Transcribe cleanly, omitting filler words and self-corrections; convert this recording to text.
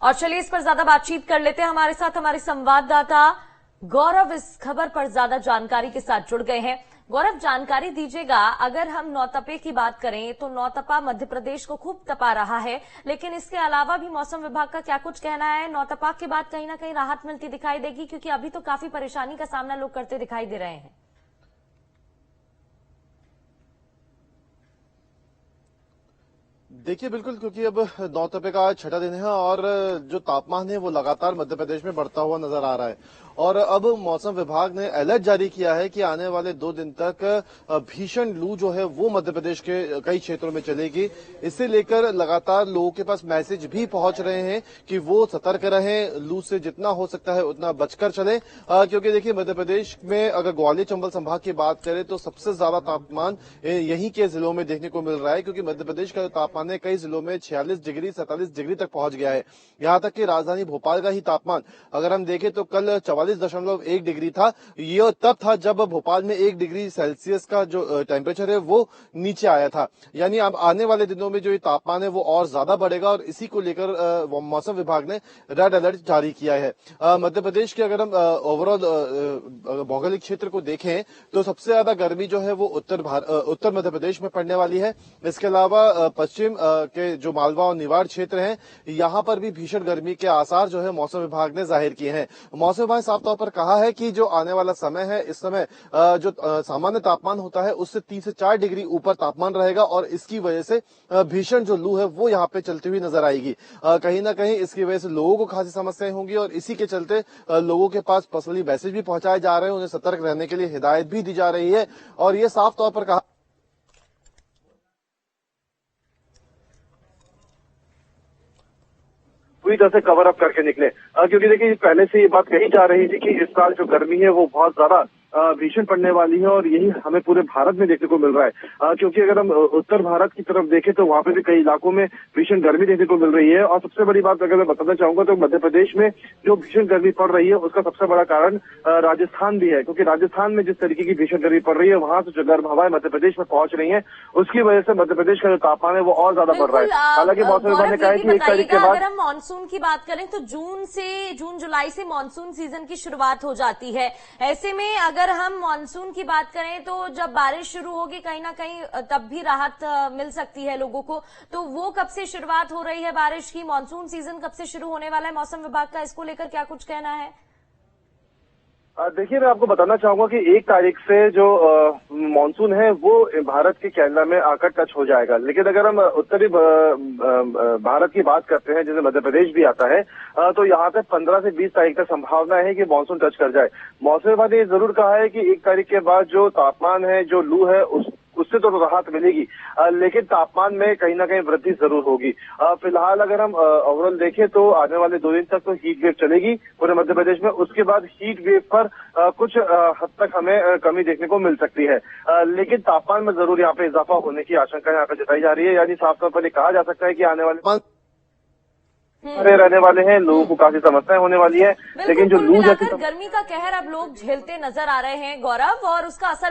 और चलिए इस पर ज्यादा बातचीत कर लेते हैं। हमारे साथ हमारे संवाददाता गौरव इस खबर पर ज्यादा जानकारी के साथ जुड़ गए हैं। गौरव, जानकारी दीजिएगा, अगर हम नौतपे की बात करें तो नौतपा मध्य प्रदेश को खूब तपा रहा है, लेकिन इसके अलावा भी मौसम विभाग का क्या कुछ कहना है? नौतपा के बाद कहीं ना कहीं राहत मिलती दिखाई देगी, क्योंकि अभी तो काफी परेशानी का सामना लोग करते दिखाई दे रहे हैं। देखिए बिल्कुल, क्योंकि अब नौतपे का आज छठा दिन है और जो तापमान है वो लगातार मध्य प्रदेश में बढ़ता हुआ नजर आ रहा है। और अब मौसम विभाग ने अलर्ट जारी किया है कि आने वाले 2 दिन तक भीषण लू जो है वो मध्य प्रदेश के कई क्षेत्रों में चलेगी। इससे लेकर लगातार लोगों के पास मैसेज भी पहुंच रहे हैं कि वो सतर्क रहें, लू से जितना हो सकता है उतना बचकर चलें। क्योंकि देखिए, मध्य प्रदेश में अगर ग्वालियर चंबल संभाग की बात करें तो सबसे ज्यादा तापमान यहीं के जिलों में देखने को मिल रहा है, क्योंकि मध्य प्रदेश का तापमान है कई जिलों में 46 डिग्री 47 डिग्री तक पहुंच गया है। यहां तक कि राजधानी भोपाल का ही तापमान अगर हम देखें तो कल 44.1 डिग्री था। ये तब था जब भोपाल में 1 डिग्री सेल्सियस का जो टेम्परेचर है वो नीचे आया था। यानी अब आने वाले दिनों में जो ये तापमान है वो और ज्यादा बढ़ेगा और इसी को लेकर मौसम विभाग ने रेड अलर्ट जारी किया है। मध्य प्रदेश के अगर हम ओवरऑल भौगोलिक क्षेत्र को देखें तो सबसे ज्यादा गर्मी जो है वो उत्तर मध्य प्रदेश में पड़ने वाली है। इसके अलावा पश्चिम के जो मालवा और निवाड़ क्षेत्र हैं, यहां पर भी भीषण गर्मी के आसार जो है मौसम विभाग ने जाहिर किए हैं। मौसम विभाग ने साफ तौर पर कहा है कि जो आने वाला समय है, इस समय जो सामान्य तापमान होता है उससे 3 से 4 डिग्री ऊपर तापमान रहेगा और इसकी वजह से भीषण जो लू है वो यहाँ पे चलती हुई नजर आएगी। कहीं ना कहीं इसकी वजह से लोगों को खासी समस्याएं होंगी और इसी के चलते लोगों के पास पर्सनली मैसेज भी पहुंचाए जा रहे हैं, उन्हें सतर्क रहने के लिए हिदायत भी दी जा रही है। और ये साफ तौर पर कहा पूरी तरह से कवर अप करके निकले, क्योंकि देखिए पहले से ये बात कही जा रही थी कि इस साल जो गर्मी है वो बहुत ज्यादा भीषण पड़ने वाली है और यही हमें पूरे भारत में देखने को मिल रहा है। क्योंकि अगर हम उत्तर भारत की तरफ देखें तो वहां पे भी कई इलाकों में भीषण गर्मी देखने को मिल रही है। और सबसे बड़ी बात अगर मैं बताना चाहूंगा तो मध्य प्रदेश में जो भीषण गर्मी पड़ रही है उसका सबसे बड़ा कारण राजस्थान भी है, क्योंकि राजस्थान में जिस तरीके की भीषण गर्मी पड़ रही है वहां से जो गर्म हवाएं मध्य प्रदेश में पहुंच रही है उसकी वजह से मध्य प्रदेश का जो तापमान है वो और ज्यादा बढ़ रहा है। हालांकि मौसम विभाग ने कहा है कि 1 तारीख के बाद, अगर हम मानसून की बात करें तो जून जुलाई से मानसून सीजन की शुरुआत हो जाती है। ऐसे में अगर हम मानसून की बात करें तो जब बारिश शुरू होगी कहीं ना कहीं तब भी राहत मिल सकती है लोगों को। तो वो कब से शुरुआत हो रही है बारिश की? मानसून सीजन कब से शुरू होने वाला है? मौसम विभाग का इसको लेकर क्या कुछ कहना है? देखिए मैं आपको बताना चाहूंगा कि 1 तारीख से जो मानसून है वो भारत के केरला में आकर टच हो जाएगा। लेकिन अगर हम उत्तरी भारत की बात करते हैं जिसमें मध्य प्रदेश भी आता है, तो यहाँ पे 15 से 20 तारीख तक संभावना है कि मानसून टच कर जाए। मौसम विभाग ने जरूर कहा है कि 1 तारीख के बाद जो तापमान है, जो लू है, उससे तो राहत मिलेगी, लेकिन तापमान में कहीं ना कहीं वृद्धि जरूर होगी। फिलहाल अगर हम ओवरऑल देखें तो आने वाले 2 दिन तक तो हीट वेव चलेगी पूरे मध्य प्रदेश में। उसके बाद हीट वेव पर कुछ हद तक हमें कमी देखने को मिल सकती है, लेकिन तापमान में जरूर यहाँ पे इजाफा होने की आशंका यहाँ पे जताई जा रही है। यानी साफ तौर पर ये कहा जा सकता है कि आने वाले रहने वाले हैं, लोगों को काफी समस्याएं होने वाली है। लेकिन जो लू जैसी गर्मी का कहर अब लोग झेलते नजर आ रहे हैं गौरव, और उसका असर